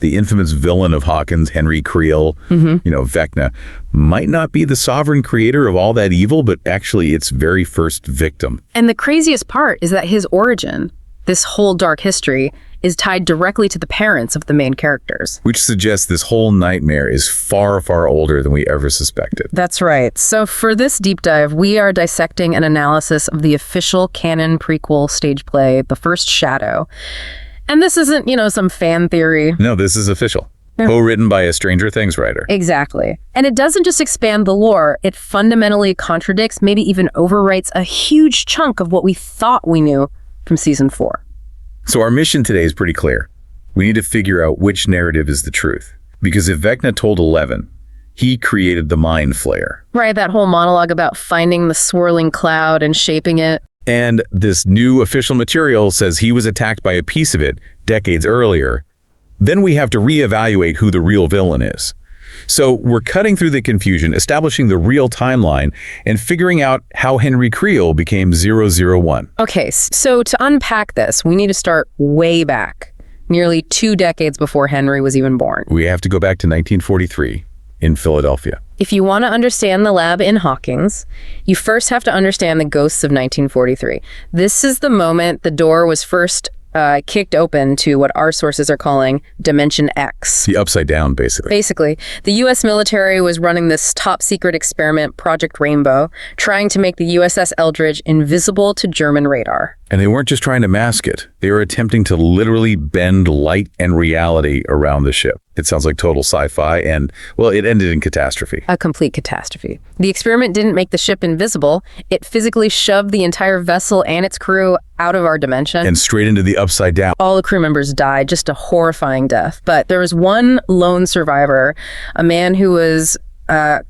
the infamous villain of Hawkins, Henry Creel, Vecna, might not be the sovereign creator of all that evil, but actually its very first victim. And the craziest part is that his origin, this whole dark history, is tied directly to the parents of the main characters. Which suggests this whole nightmare is far, far older than we ever suspected. That's right. So for this deep dive, we are dissecting an analysis of the official canon prequel stage play, The First Shadow. And this isn't, some fan theory. No, this is official. Co-written by a Stranger Things writer. Exactly. And it doesn't just expand the lore, it fundamentally contradicts, maybe even overwrites a huge chunk of what we thought we knew from season 4. So our mission today is pretty clear. We need to figure out which narrative is the truth. Because if Vecna told 11, he created the Mind Flayer. Right, that whole monologue about finding the swirling cloud and shaping it. And this new official material says he was attacked by a piece of it decades earlier. Then we have to reevaluate who the real villain is. So we're cutting through the confusion, establishing the real timeline, and figuring out how Henry Creel became 001. Okay, so to unpack this, we need to start way back, nearly 2 decades before Henry was even born. We have to go back to 1943 in Philadelphia. If you want to understand the lab in Hawkins, you first have to understand the ghosts of 1943. This is the moment the door was first kicked open to what our sources are calling Dimension X. The upside down, basically. Basically, the U.S. military was running this top-secret experiment, Project Rainbow, trying to make the USS Eldridge invisible to German radar. And they weren't just trying to mask it. They were attempting to literally bend light and reality around the ship. It sounds like total sci-fi, and, well, it ended in catastrophe. A complete catastrophe. The experiment didn't make the ship invisible. It physically shoved the entire vessel and its crew out of our dimension. And straight into the upside down. All the crew members died, just a horrifying death. But there was one lone survivor, a man who was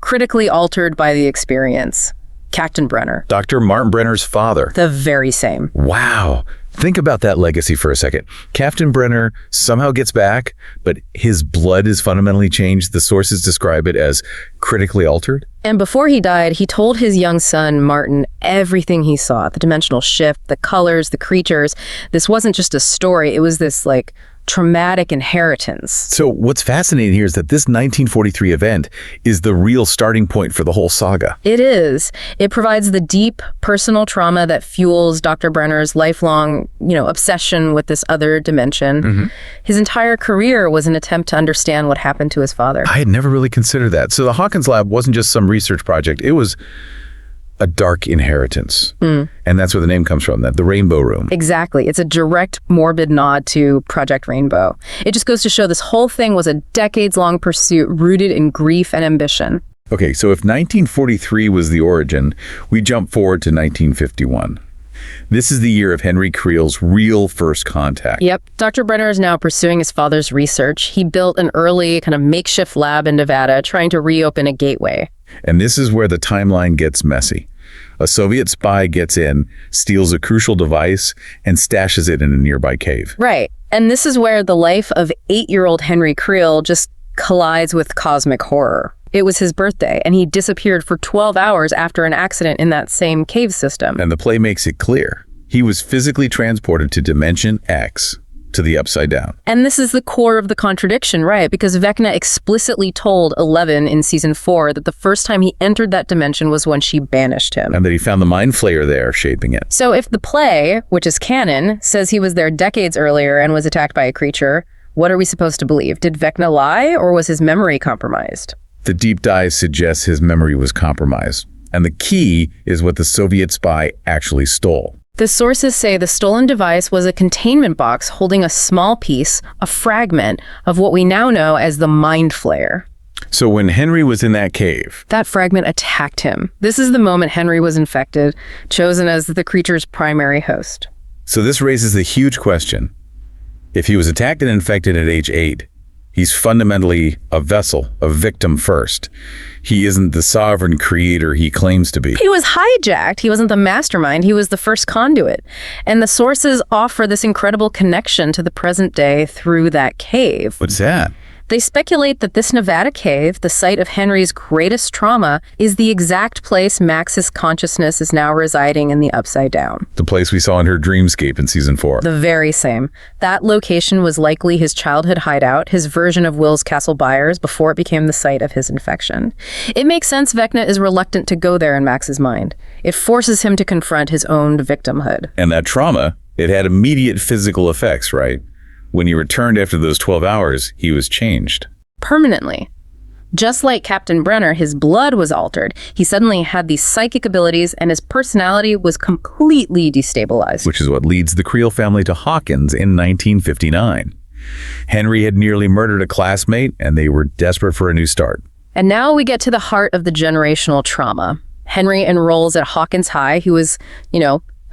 critically altered by the experience. Captain Brenner. Dr. Martin Brenner's father. The very same. Wow. Think about that legacy for a second. Captain Brenner somehow gets back, but his blood is fundamentally changed. The sources describe it as critically altered. And before he died, he told his young son, Martin, everything he saw. The dimensional shift, the colors, the creatures. This wasn't just a story. It was this, traumatic inheritance. So what's fascinating here is that this 1943 event is the real starting point for the whole saga. It is. It provides the deep personal trauma that fuels Dr. Brenner's lifelong, obsession with this other dimension. Mm-hmm. His entire career was an attempt to understand what happened to his father. I had never really considered that. So the Hawkins Lab wasn't just some research project. It was a dark inheritance. And that's where the name comes from, the Rainbow Room. Exactly. It's a direct, morbid nod to Project Rainbow. It just goes to show this whole thing was a decades-long pursuit rooted in grief and ambition. Okay, so if 1943 was the origin, we jump forward to 1951. This is the year of Henry Creel's real first contact. Yep. Dr. Brenner is now pursuing his father's research. He built an early kind of makeshift lab in Nevada, trying to reopen a gateway. And this is where the timeline gets messy. A Soviet spy gets in, steals a crucial device, and stashes it in a nearby cave. Right. And this is where the life of 8-year-old Henry Creel just collides with cosmic horror. It was his birthday, and he disappeared for 12 hours after an accident in that same cave system. And the play makes it clear. He was physically transported to Dimension X, to the upside down. And this is the core of the contradiction, right? Because Vecna explicitly told 11 in season 4 that the first time he entered that dimension was when she banished him. And that he found the Mind Flayer there shaping it. So if the play, which is canon, says he was there decades earlier and was attacked by a creature, what are we supposed to believe? Did Vecna lie, or was his memory compromised? The deep dive suggests his memory was compromised. And the key is what the Soviet spy actually stole. The sources say the stolen device was a containment box holding a small piece, a fragment, of what we now know as the Mind Flayer. So when Henry was in that cave, that fragment attacked him. This is the moment Henry was infected, chosen as the creature's primary host. So this raises the huge question. If he was attacked and infected at age 8, he's fundamentally a vessel, a victim first. He isn't the sovereign creator he claims to be. He was hijacked. He wasn't the mastermind. He was the first conduit. And the sources offer this incredible connection to the present day through that cave. What's that? They speculate that this Nevada cave, the site of Henry's greatest trauma, is the exact place Max's consciousness is now residing in the Upside Down. The place we saw in her dreamscape in season 4. The very same. That location was likely his childhood hideout, his version of Will's Castle Byers before it became the site of his infection. It makes sense Vecna is reluctant to go there in Max's mind. It forces him to confront his own victimhood. And that trauma, it had immediate physical effects, right? When he returned after those 12 hours, he was changed. Permanently. Just like Captain Brenner, his blood was altered. He suddenly had these psychic abilities and his personality was completely destabilized. Which is what leads the Creel family to Hawkins in 1959. Henry had nearly murdered a classmate and they were desperate for a new start. And now we get to the heart of the generational trauma. Henry enrolls at Hawkins High, who is,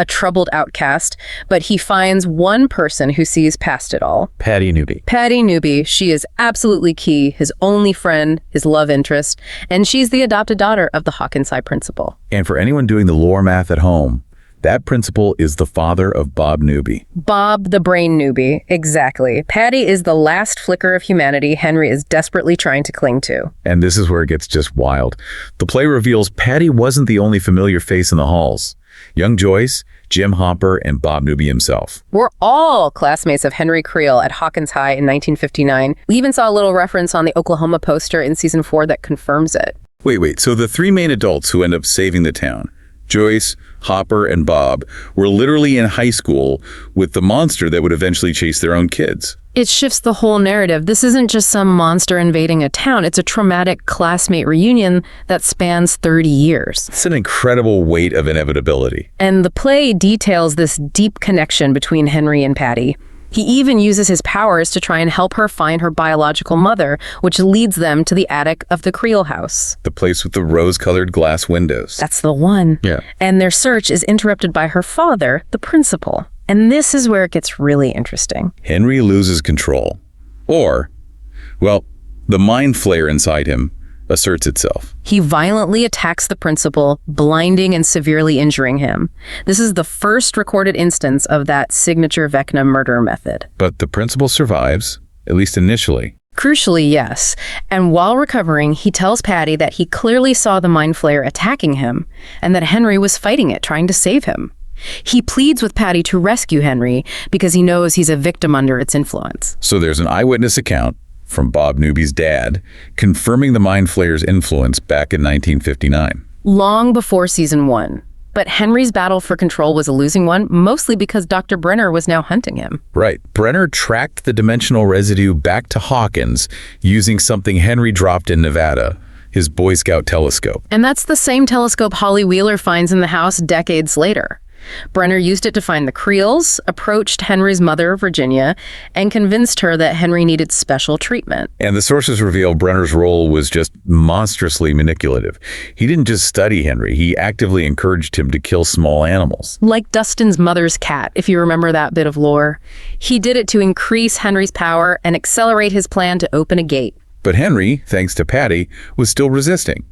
a troubled outcast, but he finds one person who sees past it all. Patty Newby. Patty Newby. She is absolutely key, his only friend, his love interest, and she's the adopted daughter of the Hawkins High principal. And for anyone doing the lore math at home, that principal is the father of Bob Newby. Bob the Brain Newby, exactly. Patty is the last flicker of humanity Henry is desperately trying to cling to. And this is where it gets just wild. The play reveals Patty wasn't the only familiar face in the halls. Young Joyce, Jim Hopper, and Bob Newby himself. We're all classmates of Henry Creel at Hawkins High in 1959. We even saw a little reference on the Oklahoma poster in season 4 that confirms it. Wait, so the 3 main adults who end up saving the town, Joyce, Hopper, and Bob, were literally in high school with the monster that would eventually chase their own kids. It shifts the whole narrative. This isn't just some monster invading a town. It's a traumatic classmate reunion that spans 30 years. It's an incredible weight of inevitability. And the play details this deep connection between Henry and Patty. He even uses his powers to try and help her find her biological mother, which leads them to the attic of the Creel house. The place with the rose-colored glass windows. That's the one. Yeah. And their search is interrupted by her father, the principal. And this is where it gets really interesting. Henry loses control. Or, well, the mind flayer inside him asserts itself. He violently attacks the principal, blinding and severely injuring him. This is the first recorded instance of that signature Vecna murder method. But the principal survives, at least initially. Crucially, yes. And while recovering, he tells Patty that he clearly saw the mind flayer attacking him and that Henry was fighting it, trying to save him. He pleads with Patty to rescue Henry because he knows he's a victim under its influence. So there's an eyewitness account from Bob Newby's dad confirming the mind flayer's influence back in 1959. Long before season 1. But Henry's battle for control was a losing one, mostly because Dr. Brenner was now hunting him. Right. Brenner tracked the dimensional residue back to Hawkins using something Henry dropped in Nevada, his Boy Scout telescope. And that's the same telescope Holly Wheeler finds in the house decades later. Brenner used it to find the Creels, approached Henry's mother, Virginia, and convinced her that Henry needed special treatment. And the sources reveal Brenner's role was just monstrously manipulative. He didn't just study Henry, he actively encouraged him to kill small animals. Like Dustin's mother's cat, if you remember that bit of lore. He did it to increase Henry's power and accelerate his plan to open a gate. But Henry, thanks to Patty, was still resisting.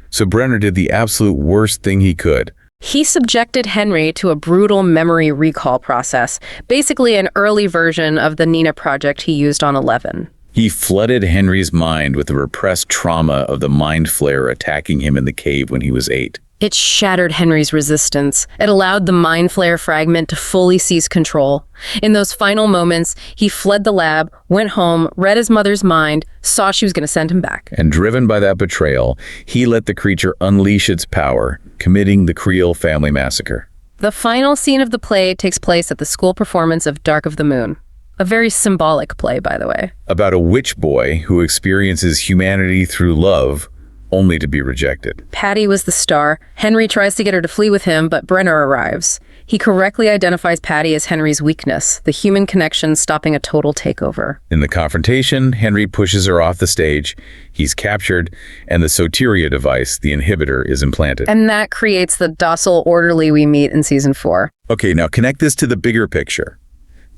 So Brenner did the absolute worst thing he could. He subjected Henry to a brutal memory recall process, basically an early version of the Nina project he used on 11. He flooded Henry's mind with the repressed trauma of the mind flayer attacking him in the cave when he was 8. It shattered Henry's resistance. It allowed the mind flayer fragment to fully seize control. In those final moments, he fled the lab, went home, read his mother's mind, saw she was going to send him back. And driven by that betrayal, he let the creature unleash its power, committing the Creel family massacre. The final scene of the play takes place at the school performance of Dark of the Moon. A very symbolic play, by the way. About a witch boy who experiences humanity through love, only to be rejected. Patty was the star. Henry tries to get her to flee with him, but Brenner arrives. He correctly identifies Patty as Henry's weakness, the human connection stopping a total takeover. In the confrontation, Henry pushes her off the stage, he's captured, and the Soteria device, the inhibitor, is implanted. And that creates the docile orderly we meet in season 4. Okay, now connect this to the bigger picture.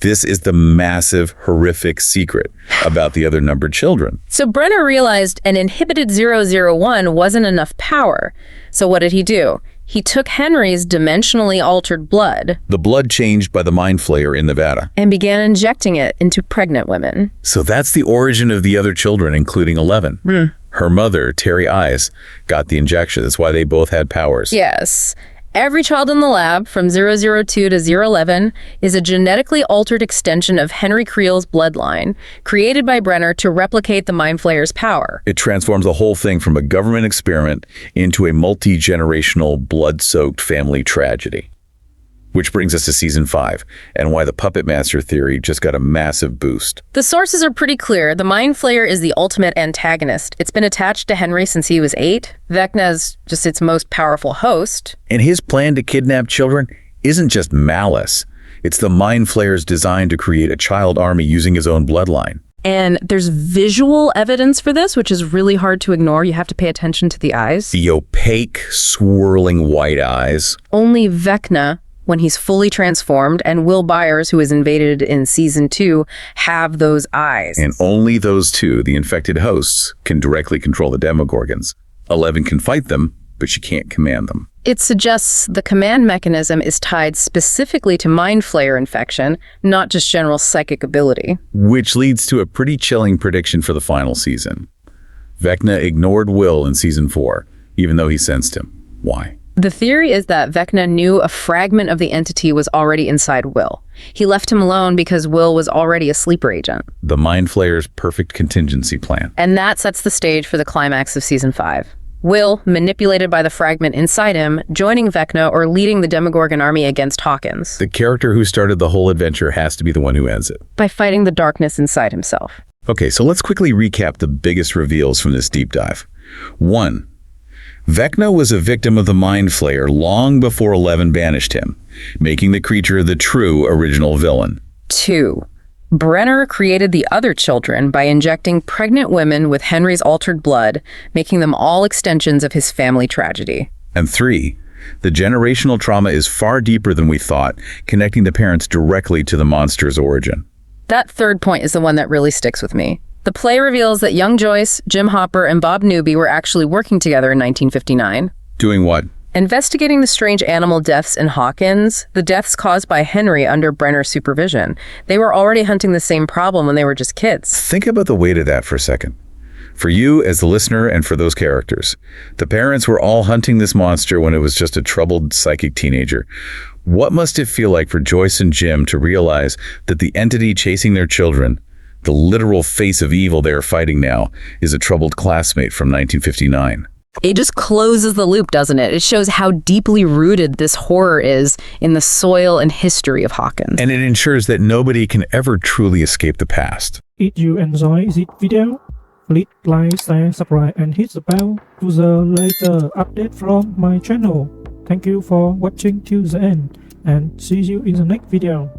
This is the massive, horrific secret about the other numbered children. So Brenner realized an inhibited 001 wasn't enough power. So what did he do? He took Henry's dimensionally altered blood The blood changed by the Mind Flayer in Nevada. and began injecting it into pregnant women. So that's the origin of the other children, including 11. Her mother, Terry Eyes, got the injection. That's why they both had powers. Yes. Every child in the lab, from 002 to 011, is a genetically altered extension of Henry Creel's bloodline, created by Brenner to replicate the Mind Flayer's power. It transforms the whole thing from a government experiment into a multi-generational, blood-soaked family tragedy. Which brings us to season 5, and why the Puppet Master theory just got a massive boost. The sources are pretty clear. The Mind Flayer is the ultimate antagonist. It's been attached to Henry since he was 8. Vecna is just its most powerful host. And his plan to kidnap children isn't just malice. It's the Mind Flayer's design to create a child army using his own bloodline. And there's visual evidence for this, which is really hard to ignore. You have to pay attention to the eyes. The opaque, swirling white eyes. Only Vecna, when he's fully transformed, and Will Byers, who is invaded in season 2, have those eyes. And only those two, the infected hosts, can directly control the Demogorgons. 11 can fight them, but she can't command them. It suggests the command mechanism is tied specifically to Mind Flayer infection, not just general psychic ability. Which leads to a pretty chilling prediction for the final season. Vecna ignored Will in season 4, even though he sensed him. Why? The theory is that Vecna knew a fragment of the entity was already inside Will. He left him alone because Will was already a sleeper agent. The Mind Flayer's perfect contingency plan. And that sets the stage for the climax of season 5. Will, manipulated by the fragment inside him, joining Vecna or leading the Demogorgon army against Hawkins. The character who started the whole adventure has to be the one who ends it. By fighting the darkness inside himself. Okay, so let's quickly recap the biggest reveals from this deep dive. 1. Vecna was a victim of the Mind Flayer long before 11 banished him, making the creature the true original villain. 2. Brenner created the other children by injecting pregnant women with Henry's altered blood, making them all extensions of his family tragedy. And 3. The generational trauma is far deeper than we thought, connecting the parents directly to the monster's origin. That third point is the one that really sticks with me. The play reveals that young Joyce, Jim Hopper, and Bob Newby were actually working together in 1959. Doing what? Investigating the strange animal deaths in Hawkins, the deaths caused by Henry under Brenner's supervision. They were already hunting the same problem when they were just kids. Think about the weight of that for a second. For you as the listener and for those characters, the parents were all hunting this monster when it was just a troubled psychic teenager. What must it feel like for Joyce and Jim to realize that the entity chasing their children, the literal face of evil they are fighting now, is a troubled classmate from 1959? It just closes the loop, doesn't it? It shows how deeply rooted this horror is in the soil and history of Hawkins. And it ensures that nobody can ever truly escape the past. If you enjoy this video, please like, share, subscribe and hit the bell to the later update from my channel. Thank you for watching till the end and see you in the next video.